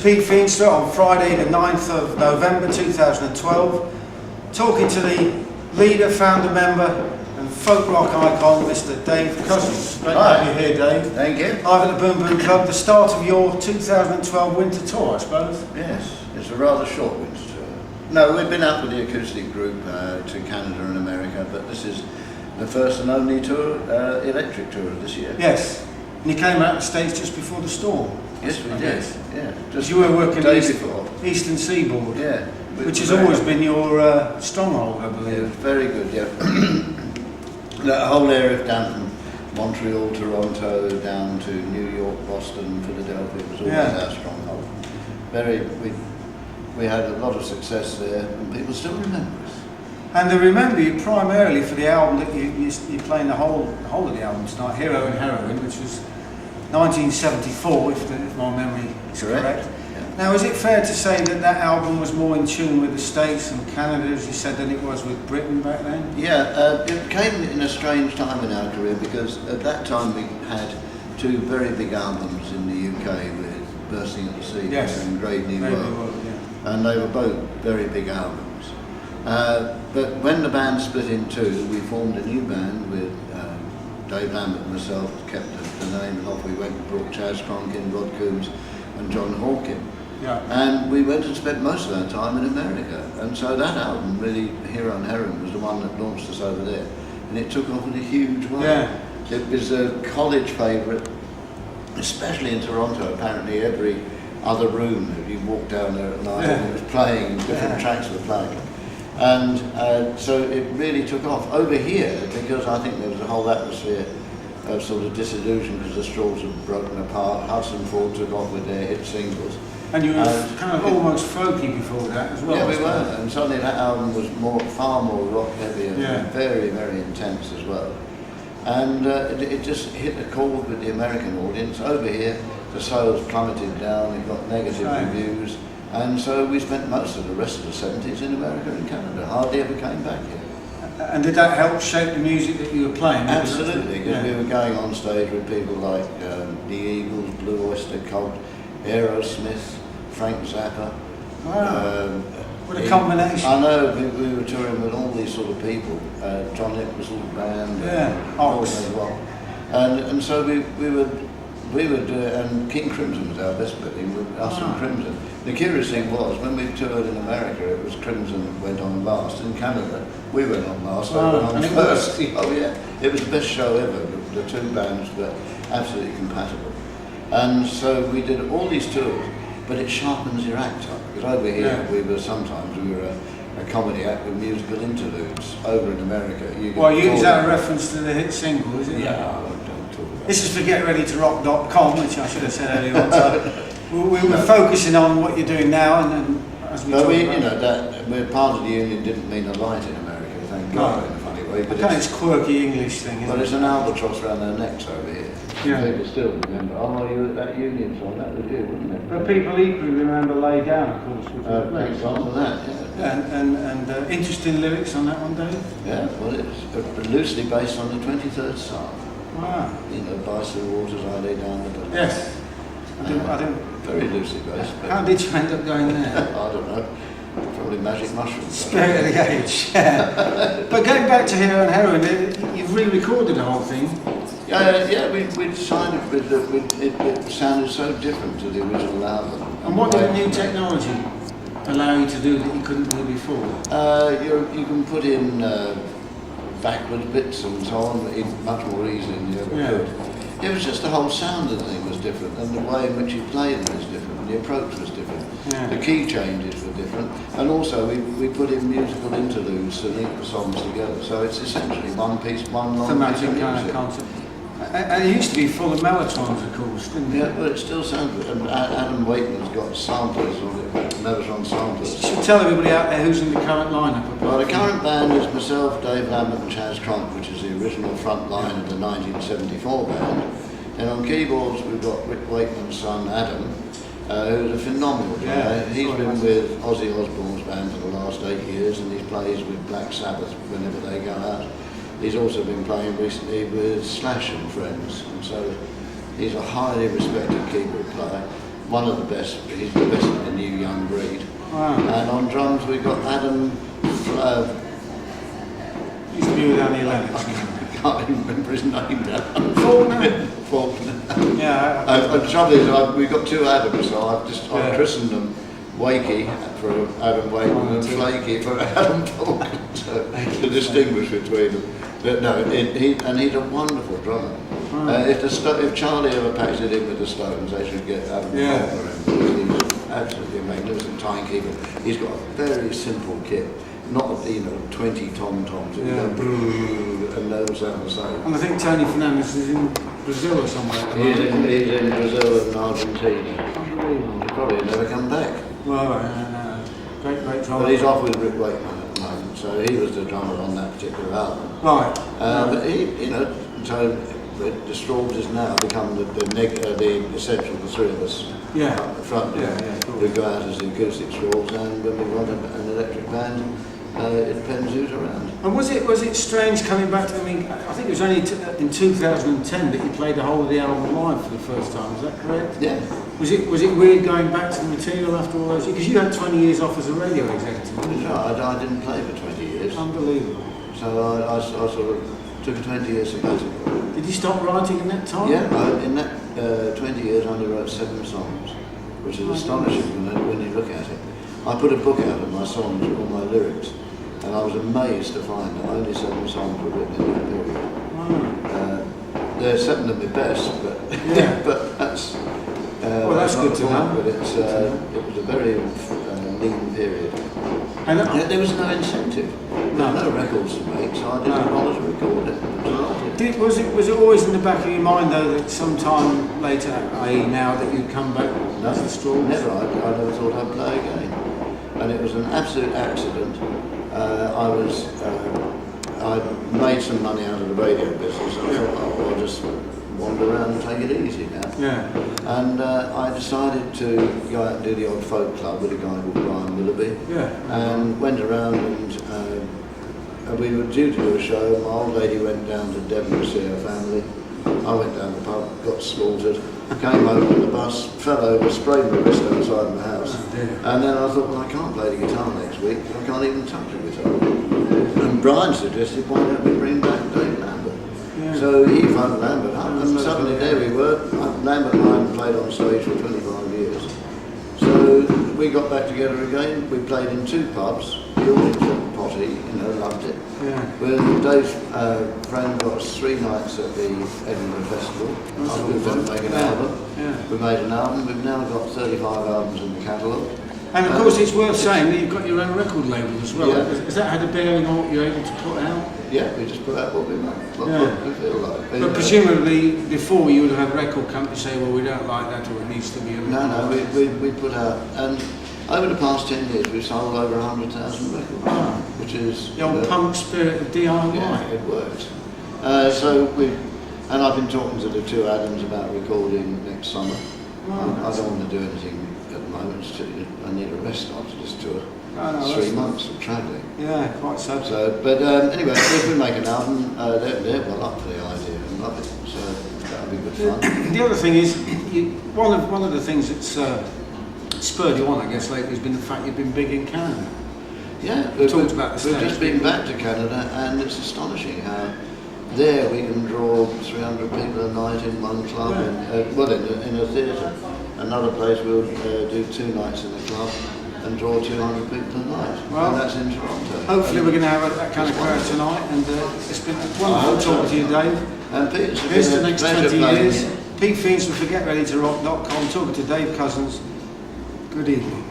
Pete Feenstra on Friday the 9th of November 2012, talking to the leader, founder, member and folk rock icon, Mr. Dave Cousins. Great to have you here, Dave. Thank you. Live at the Boom Boom Club, the start of your 2012 winter tour, I suppose. Yes, it's a rather short winter tour. No, we've been out with the acoustic group to Canada and America, but this is the first and only tour, electric tour of this year. Yes, and you came out of the States just before the storm. Yes, we did. Yeah, just you were working before. Eastern Seaboard. Yeah, which has always been your stronghold, I believe. It was very good. Yeah, that whole area down from Montreal, Toronto, down to New York, Boston, Philadelphia was always our stronghold. We had a lot of success there, and people still remember us. And they remember you primarily for the album that you're playing the whole of the album tonight, Hero and Heroine, which was 1974, if my memory is correct. Yeah. Now, is it fair to say that that album was more in tune with the States and Canada, as you said, than it was with Britain back then? Yeah, it came in a strange time in our career, because at that time we had two very big albums in the UK with Bursting at the Seams and Grave New World. And they were both very big albums. But when the band split in two, we formed a new band with Dave Lambert and myself, kept the name, and off we went and brought Chaz Cronkin, Rod Coombs and John Hawkin. Yeah. And we went and spent most of our time in America. And so that album, really, Hero and Heroine, was the one that launched us over there. And it took off in a huge way. Yeah. It was a college favourite, especially in Toronto. Apparently every other room that you walked down there at night and it was playing, different tracks were playing. And so it really took off. Over here, because I think there was a whole atmosphere of sort of disillusion because the Strawbs had broken apart, Hudson Ford took off with their hit singles. And you were kind of almost folky before that as well. Yeah, we were. And suddenly that album was far more rock heavy and very, very intense as well. And it just hit a chord with the American audience. Over here, the sales plummeted down, it got negative reviews. And so we spent most of the rest of the 70s in America and Canada, hardly ever came back here. And did that help shape the music that you were playing? Absolutely, because we were going on stage with people like the Eagles, Blue Oyster Cult, Aerosmith, Frank Zappa. Wow, what a combination. I know, we were touring with all these sort of people, John Nicholson's band, as well. And so we would do it, and King Crimson was our best billing, with us and Crimson. The curious thing was, when we toured in America, it was Crimson that went on last. In Canada, we went on last, they went on first. Oh yeah, it was the best show ever. The two bands were absolutely compatible. And so we did all these tours, but it sharpens your act up. Because over here, we were a comedy act with musical interludes. Over in America, is that a reference to the hit single, is it? Yeah. This is for GetReadyToRock.com, which I should have said earlier on. So we were focusing on what you're doing now, and then as we talk about that we're part of the union didn't mean a light in America, thank God, in a funny way. But it's quirky English thing, isn't it? Well, it's an albatross around their necks over here. Yeah. People still remember, you were at that union song, that was you, wasn't it? But people equally remember Lay Down, of course. Which thanks for that, And interesting lyrics on that one, Dave? Yeah, well, it's loosely based on the 23rd Psalm. Wow. You know, by still waters I lay down the bed. Yes. I don't. Very loosely based. How did you end up going there? I don't know. Probably magic mushrooms. Spirit of the age. Yeah. But going back to Hero and Heroine, you've re-recorded the whole thing. Yeah, we'd signed it with it sounded so different to the original album. And what did the new technology allow you to do that you couldn't do before? You can put in backwards bits and so on much more easily than you ever could. It was just the whole sound of the thing was different, and the way in which you played was different, and the approach was different. Yeah. The key changes were different, and also we put in musical interludes to link the songs together. So it's essentially one piece, one long piece of music. Kind of concept. And it used to be full of mellotrons, of course, didn't it? Yeah, but it still sounds good. And Adam Wakeman's got samplers on it, mellotron samplers. You should tell everybody out there who's in the current lineup. Well, the current band is myself, Dave Lambert and Chaz Cronk, which is the original front line of the 1974 band. And on keyboards we've got Rick Wakeman's son, Adam, who's a phenomenal player. He's been with Ozzy Osbourne's band for the last 8 years, and he plays with Black Sabbath whenever they go out. He's also been playing recently with Slash and Friends, and so he's a highly respected keyboard player. one of the best. He's the best of the new young breed. Wow. And on drums we've got Adam. Used to be with Annie Lennox. I can't even remember his name now. Faulkner. Faulkner. Yeah. The trouble is, we've got two Adams, so I've christened them Wakey for Adam Wakeman and Flaky for Adam Faulkner, to distinguish between them. But no, he's a wonderful drummer. If Charlie ever packed it in with the Stones, they should get Adam Faulkner in. He's absolutely a magnificent timekeeper. He's got a very simple kit. Not 20 tom-toms and those sound the same. And I think Tony Fernandez is in Brazil or somewhere. He's in Brazil and Argentina. Unbelievable. He'll probably never come back. Well, great drummer. But he's off with Rick Wakeman at the moment, so he was the drummer on that particular album. Right. But he, so the Strawbs has now become the essential, the three of us. Yeah. Up the front. Cool. We go out as the acoustic Strawbs, and when we want an electric band, it depends who's around. And was it strange coming back to? I mean, I think it was only in 2010 that you played the whole of the album live for the first time. Is that correct? Yeah. Was it weird going back to the material after all those years? Because you had 20 years off as a radio executive. Didn't you? I didn't play for 20 years. Unbelievable. So I sort of took a 20-year sabbatical. Did you stop writing in that time? Yeah, in that 20 years I only wrote 7 songs, which is astonishing when you look at it. I put a book out of my songs, all my lyrics, and I was amazed to find that only 7 songs were written in that period. Wow. They're 7 of my best, but but that's well, that's good to know. But it was a very lean period. And there was no incentive. There were no records to make, so I didn't bother to record it. Was it always in the back of your mind though that sometime later, i.e. now, that you'd come back as the Strawbs? Never. I never thought I'd play again. And it was an absolute accident. I made some money out of the radio business. I thought, I'll just wander around and take it easy now. Yeah. And I decided to go out and do the odd folk club with a guy called Brian Willoughby. Yeah. And went around and we were due to do a show. My old lady went down to Devon to see her family. I went down the pub, got slaughtered, came home on the bus, fell over, sprained my wrist outside my house. And then I thought, well, I can't play the guitar next week. I can't even touch a guitar. And Brian suggested, why don't we bring back Dave Lambert? Yeah. So he phoned Lambert up, and suddenly there we were. Lambert and I hadn't played on stage for 25 years. So we got back together again. We played in 2 pubs. The audience went potty, loved it. Yeah. Well, Dave's friend got us 3 nights at the Edinburgh Festival. We were going to make an album. Yeah. We made an album. We've now got 35 albums in the catalogue. And of course, it's worth saying that you've got your own record label as well. Yeah. Has that had a bearing on what you're able to put out? Yeah, we just put out what we want, what we feel like. But presumably, before you would have had record companies say, well, we don't like that, or it needs to be a... No, we put out, and over the past 10 years we've sold over 100,000 records, which is... The old punk spirit of DIY. Yeah, it works. And I've been talking to the 2 Adams about recording next summer. I don't want to do anything at the moment. I need a rest after this tour. 3 months of travelling. Yeah, quite so. But anyway, if we make an album, they're well up for the idea and love it. So that'll be good fun. The other thing is, one of the things that's spurred you on, I guess, lately has been the fact you've been big in Canada. Yeah, we've just been back to Canada, and it's astonishing how there we can draw 300 people a night in one club, in a theatre. Another place we'll do 2 nights in the club and draw 200 people a night. Well, and that's in Toronto. Hopefully we're going to have that kind of crowd tonight, and it's been wonderful talking to you, Dave. And Pete, here's the next 20 years. Pete Feenstra for GetReadyToRock.com, talking to Dave Cousins. Good evening.